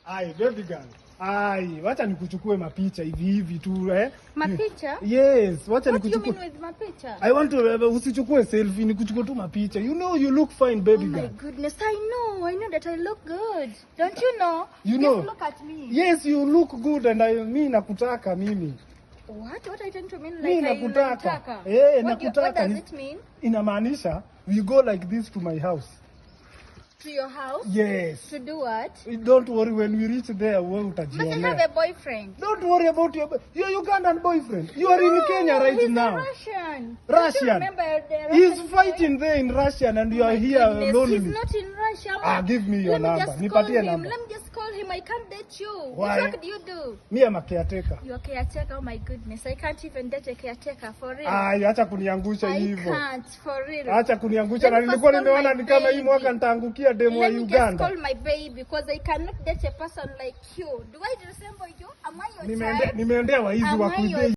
Ai, baby girl. Ai, wacha nikuchukue mapicha hivi tu Mapicha? Yes, wacha nikuchukue. What do you mean with mapicha? I want to usichukue selfie, nikuchukue tu mapicha. You know you look fine, baby girl. Oh my goodness, I know that I look good. Don't you know? You know. Just look at me. Yes, you look good and mimi nakutaka mimi. What are you trying to mean? Like Mimi nakutaka. Nakutaka. What does it mean? Inamaanisha we go like this to my house. To your house? Yes. To do what? Don't worry, when we reach there, wewe utajionea. Must I have a boyfriend? Don't worry about your Ugandan boyfriend. You are in Kenya right he's now. Russian. Russian. Don't you remember the He's Russian fighting there in Russia and you are here goodness, lonely. He's not in Russia. Give me your number. Nipatie number. Let me just call him. I can't date you. Why? What work do you do? Me am a caretaker. You are caretaker? Oh my goodness. I can't even date a caretaker for real. Acha kuniangusha hivyo. I can't for real. Acha kuniangusha na nilikuwa nimeona ni kama hii mwaka nitaangukia demo wa Uganda. Let me just call my baby because I cannot date a person like you. Do I resemble you? Am I your child? Nimeendea waizi wa kudai.